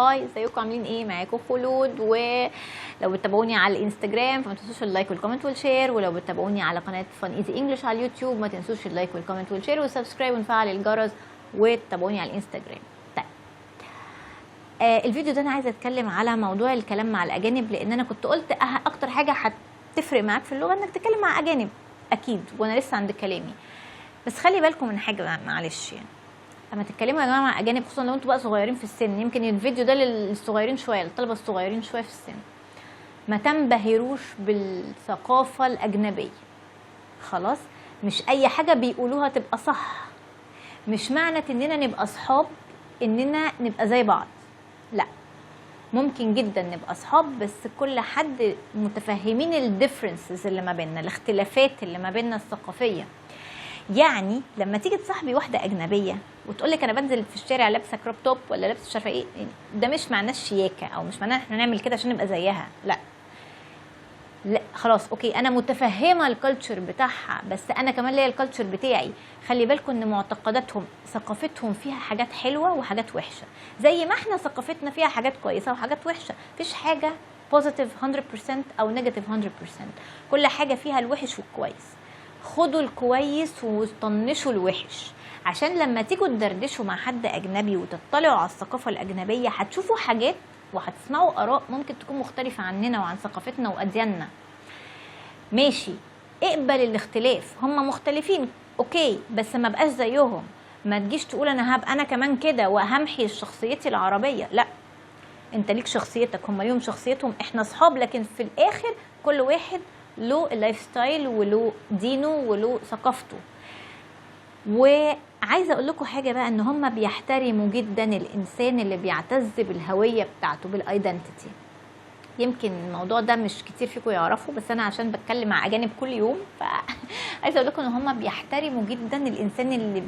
هاي ازيكم عاملين ايه؟ معاكم خلود. ولو بتتابعوني على الانستجرام فما تنسوش اللايك والكومنت والشير، ولو بتتابعوني على قناه فن ايزي انجلش على اليوتيوب ما تنسوش اللايك والكومنت والشير والسبسكرايب ونفعل الجرس وتتابعوني على الانستجرام. طيب الفيديو ده انا عايزه اتكلم على موضوع الكلام مع الاجانب، لان انا كنت قلت اكتر حاجه هتفرق معاك في اللغه انك تتكلم مع اجانب اكيد، وانا لسه عند كلامي. بس خلي بالكم من حاجه معلش، يعني لما تتكلموا يا جماعه مع اجانب خصوصا لو انتوا بقى صغيرين في السن، يمكن الفيديو ده للصغيرين شويه، للطلبه الصغيرين شويه في السن، ما تنبهروش بالثقافه الاجنبيه. خلاص، مش اي حاجه بيقولوها تبقى صح. مش معنى اننا نبقى اصحاب اننا نبقى زي بعض، لا، ممكن جدا نبقى اصحاب بس كل حد متفهمين الديفرنسز اللي ما بيننا، الاختلافات اللي ما بيننا الثقافيه. يعني لما تيجي تصاحبي واحده اجنبيه وتقول لك انا بنزل في الشارع لابسه كروب توب ولا لابسه مش عارفه ايه، ده مش معناه الشياكه او مش معناه احنا نعمل كده عشان نبقى زيها، لا لا، خلاص اوكي، انا متفهمه الكالتشر بتاعها بس انا كمان ليا الكالتشر بتاعي. خلي بالكم ان معتقداتهم ثقافتهم فيها حاجات حلوه وحاجات وحشه، زي ما احنا ثقافتنا فيها حاجات كويسه وحاجات وحشه. مفيش حاجه بوزيتيف 100% او نيجاتيف 100%، كل حاجه فيها الوحش والكويس. خدوا الكويس وطنشوا الوحش، عشان لما تيجوا تدردشوا مع حد اجنبي وتطلعوا على الثقافه الاجنبيه هتشوفوا حاجات وهتسمعوا اراء ممكن تكون مختلفه عننا وعن ثقافتنا وادياننا. ماشي، اقبل الاختلاف، هم مختلفين اوكي، بس ما بقاش زيهم. ما تجيش تقول انا هبقى انا كمان كده وهمحي شخصيتي العربيه، لا، انت ليك شخصيتك، هم ليهم شخصيتهم، احنا اصحاب، لكن في الاخر كل واحد له اللايف ستايل وله دينه وله ثقافته. وعايزه اقول لكم حاجه بقى، ان هم بيحترموا جدا الانسان اللي بيعتز بالهويه بتاعته، بالايدنتيتي. يمكن الموضوع ده مش كتير فيكم يعرفوا، بس انا عشان بتكلم مع اجانب كل يوم فعايزه اقول لكم ان هم بيحترموا جدا الانسان اللي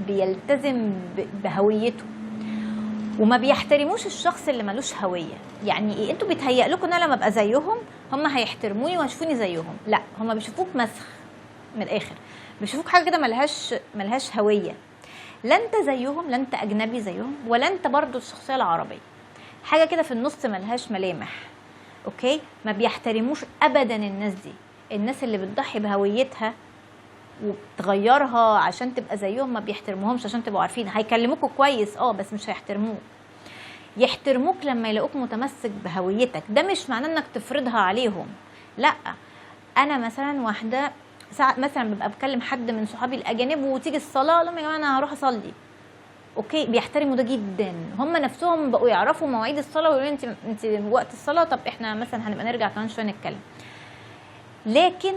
بيلتزم بهويته، وما بيحترموش الشخص اللي ملوش هويه. يعني ايه؟ انتوا بيتهيأ لكم ان انا لما ابقى زيهم هم هيحترموني ويشوفوني زيهم، لا، هم بيشوفوك مسخ من الاخر، بيشوفوك حاجه كده ملهاش هويه. لا انت زيهم، لا انت اجنبي زيهم، ولا انت برضو الشخصيه العربيه، حاجه كده في النص ملهاش ملامح. اوكي، ما بيحترموش ابدا الناس دي، الناس اللي بتضحي بهويتها وتغيرها عشان تبقى زيهم ما بيحترموهمش. عشان تبقوا عارفين، هيكلموكوا كويس بس مش هيحترموك. يحترموك لما يلاقوك متمسك بهويتك، ده مش معناه انك تفرضها عليهم، لا. انا مثلا واحده ساعات مثلا ببقى بكلم حد من صحابي الاجانب وتيجي الصلاه، لما يا جماعه انا هروح اصلي، اوكي، بيحترموا ده جدا. هم نفسهم بقوا يعرفوا مواعيد الصلاه ويقولوا انت وقت الصلاه، طب احنا مثلا هنبقى نرجع كمان شويه نتكلم. لكن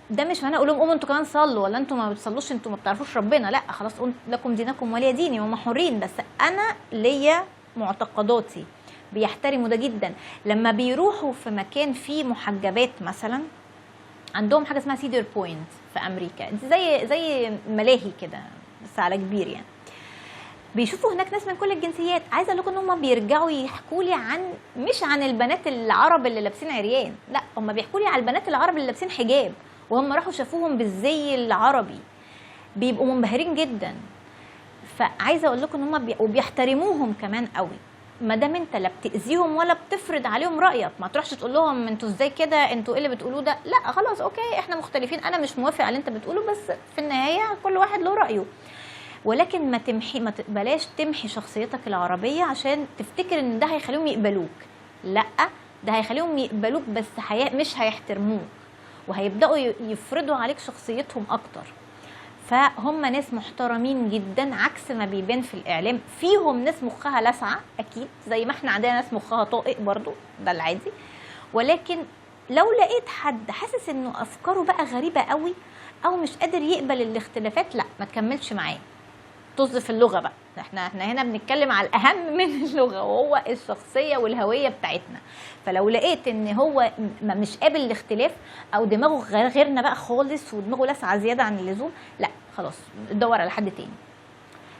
ده مش معناه اقول لهم قوموا انتوا كمان صلوا، ولا انتوا ما بتصلوش، انتوا ما بتعرفوش ربنا، لا خلاص لكم دينكم ولي ديني، هم حرين، بس انا ليا معتقداتي. بيحترموا ده جدا. لما بيروحوا في مكان فيه محجبات مثلا، عندهم حاجه اسمها سيدر بوينت في امريكا، زي ملاهي كده بس على كبير، يعني بيشوفوا هناك ناس من كل الجنسيات. عايزه اقول لكم ان هم بيرجعوا يحكوا لي مش عن البنات العرب اللي لابسين عريان، لا، هم بيحكوا لي على البنات العرب اللي لابسين حجاب، وهم راحوا شافوهم بالزي العربي، بيبقوا منبهرين جدا. فعايزه اقول لكم ان هم وبيحترموهم كمان قوي. ما دام انت لا بتاذيهم ولا بتفرض عليهم رايك، ما تروحش تقول لهم انتوا ازاي كده، انتوا ايه اللي بتقولوه ده، لا خلاص اوكي، احنا مختلفين، انا مش موافق على اللي انت بتقوله، بس في النهايه كل واحد له رايه. ولكن ما بلاش تمحي شخصيتك العربيه عشان تفتكر ان ده هيخليهم يقبلوك، لا، ده هيخليهم يقبلوك بس مش هيحترموك، وهيبداوا يفرضوا عليك شخصيتهم اكتر. فهم ناس محترمين جدا عكس ما بيبان في الاعلام. فيهم ناس مخها لسعه اكيد، زي ما احنا عندنا ناس مخها طائق برضو، ده العادي. ولكن لو لقيت حد حاسس انه افكاره بقى غريبه قوي او مش قادر يقبل الاختلافات، لا، ما تكملش معاه. طز في اللغه بقى، احنا هنا بنتكلم على الاهم من اللغه، وهو الشخصيه والهويه بتاعتنا. فلو لقيت ان هو مش قابل الاختلاف او دماغه غيرنا بقى خالص ودماغه لاسعه زياده عن اللزوم، لا خلاص دور على حد تاني.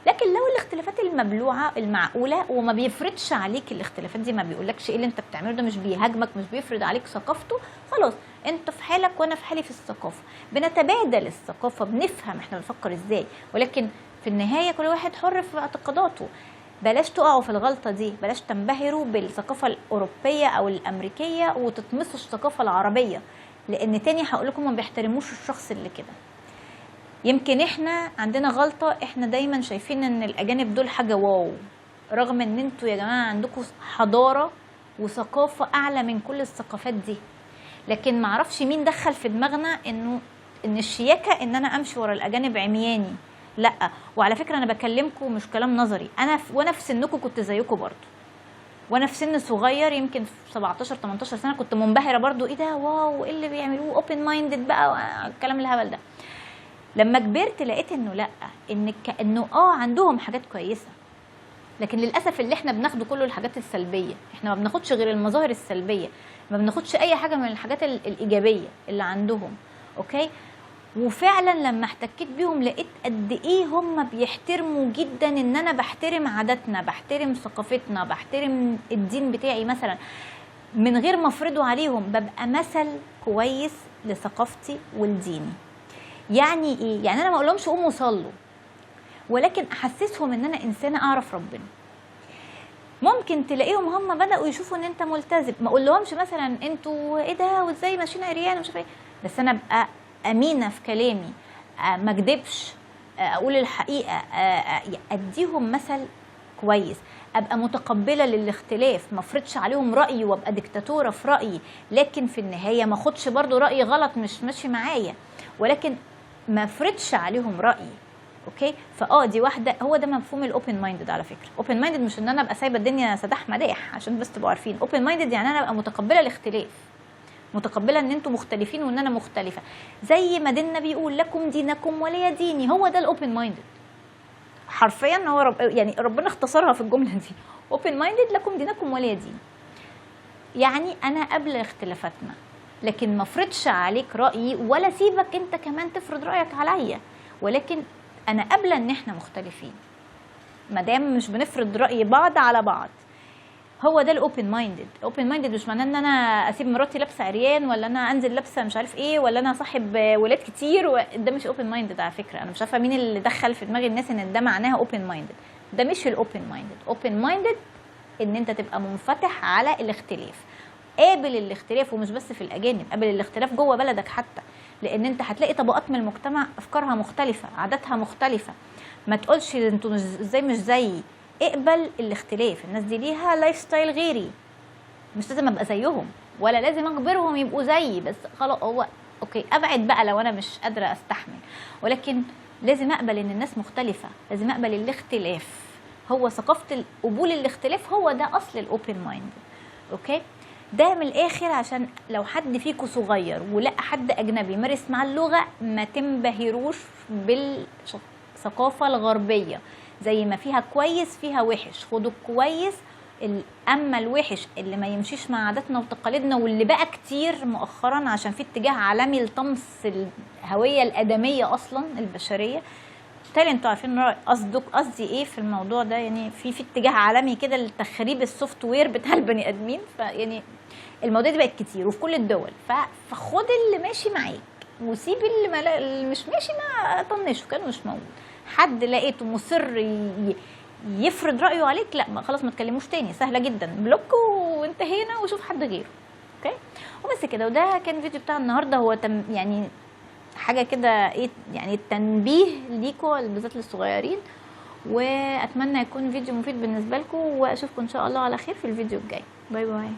لكن لو الاختلافات المبلوعه المعقوله وما بيفرضش عليك الاختلافات دي، ما بيقولكش ايه اللي انت بتعمله ده، مش بيهاجمك، مش بيفرض عليك ثقافته، خلاص انت في حالك وانا في حالي في الثقافه، بنتبادل الثقافه، بنفهم احنا بنفكر ازاي. ولكن في النهايه كل واحد حر في اعتقاداته. بلاش تقعوا في الغلطه دي، بلاش تنبهروا بالثقافه الاوروبيه او الامريكيه وتطمسوا الثقافه العربيه، لان تاني هقول لكم ما بيحترموش الشخص اللي كده. يمكن احنا عندنا غلطه، احنا دايما شايفين ان الاجانب دول حاجه واو، رغم ان انتوا يا جماعه عندكم حضاره وثقافه اعلى من كل الثقافات دي. لكن معرفش مين دخل في دماغنا ان الشياكه ان انا امشي ورا الاجانب عمياني. لا، وعلى فكره انا بكلمكم مش كلام نظري، وانا في سنكم كنت زيكم برضو، وانا في سن صغير يمكن في 17 18 سنه كنت منبهره برضو، ايه ده واو ايه اللي بيعملوه، اوبن مايندد بقى الكلام الهبل ده. لما كبرت لقيت انه لا، انه عندهم حاجات كويسه، لكن للاسف اللي احنا بناخده كله الحاجات السلبيه، احنا ما بناخدش غير المظاهر السلبيه، ما بناخدش اي حاجه من الحاجات الايجابيه اللي عندهم. اوكي، وفعلا لما احتكيت بيهم لقيت قد ايه هم بيحترموا جدا ان انا بحترم عاداتنا، بحترم ثقافتنا، بحترم الدين بتاعي مثلا، من غير ما افرضه عليهم، ببقى مثل كويس لثقافتي ولديني. يعني ايه؟ يعني انا ما اقولهمش قوموا صلوا، ولكن احسسهم ان انا انسانه اعرف ربنا. ممكن تلاقيهم هم بداوا يشوفوا ان انت ملتزم، ما اقولهمش مثلا انتوا ايه ده وازاي ماشيين عريان ومش عارفه ايه، بس انا ابقى امينه في كلامي، ما اكدبش، اقول الحقيقه، اديهم مثل كويس، ابقى متقبله للاختلاف، ما افرضش عليهم رايي وابقى ديكتاتوره في رايي، لكن في النهايه ما اخدش برضو راي غلط مش ماشي معايا، ولكن ما افرضش عليهم رايي. اوكي، دي واحده، هو ده مفهوم الاوبن مايندد. على فكره اوبن مايندد مش ان انا ابقى سايبه الدنيا سداح مداح، عشان بس تبقوا عارفين اوبن مايندد يعني انا ابقى متقبله الاختلاف، متقبله ان انتوا مختلفين وان انا مختلفه، زي ما ديننا بيقول لكم دينكم ولي ديني. هو ده الاوبن مايندد حرفيا، هو يعني ربنا اختصرها في الجمله دي، اوبن مايندد لكم دينكم ولي دين. يعني انا قبل اختلافاتنا، لكن ما افرضش عليك رايي ولا سيبك انت كمان تفرض رايك عليا، ولكن انا قابله ان احنا مختلفين، ما دام مش بنفرض راي بعض على بعض. هو ده الاوبن مايندد. الاوبن مايندد مش معناه ان انا اسيب مراتي لابسه عريان، ولا انا انزل لابسه مش عارف ايه، ولا انا صاحب ولاد كتير ده مش اوبن مايندد. على فكره انا مش عارفه مين اللي دخل في دماغ الناس ان ده معناها اوبن مايندد. ده مش الاوبن مايندد. اوبن مايندد ان انت تبقى منفتح على الاختلاف، قابل الاختلاف، ومش بس في الاجانب، قابل الاختلاف جوه بلدك حتى، لان انت هتلاقي طبقات من المجتمع افكارها مختلفه، عاداتها مختلفه. ما تقولش انتوا ازاي مش زيي، اقبل الاختلاف. الناس دي ليها لايف ستايل غيري، مش لازم ابقى زيهم ولا لازم اجبرهم يبقوا زيي، بس خلاص هو اوكي ابعد بقى لو انا مش قادره استحمل، ولكن لازم اقبل ان الناس مختلفه، لازم اقبل الاختلاف. هو ثقافه قبول الاختلاف، هو ده اصل الاوبن مايند. اوكي، ده من الاخر، عشان لو حد فيكم صغير ولقى حد اجنبي مارس معاه اللغه، ما تنبهروش بالثقافه الغربيه، زي ما فيها كويس فيها وحش، خدوا الكويس، اما الوحش اللي ما يمشيش مع عاداتنا وتقاليدنا، واللي بقى كتير مؤخرا عشان في اتجاه عالمي لطمس الهويه الادميه اصلا البشريه. بالتالي انتوا عارفين قصدي ايه في الموضوع ده، يعني في اتجاه عالمي كده لتخريب السوفت وير بتاع البني ادمين، فيعني الموضوع دي بقت كتير وفي كل الدول، فخد اللي ماشي معاك وسيب اللي مش ماشي، ما طنشه كانه مش موجود. حد لقيته مصر يفرض رايه عليك، لا خلاص ما تكلموش تاني، سهله جدا، بلوك وانتهينا وشوف حد غيره. اوكي، وبس كده. وده كان الفيديو بتاع النهارده، هو يعني حاجه كده ايه، يعني تنبيه ليكوا بالذات للصغيرين، واتمنى يكون فيديو مفيد بالنسبه لكم، واشوفكم ان شاء الله على خير في الفيديو الجاي. باي باي.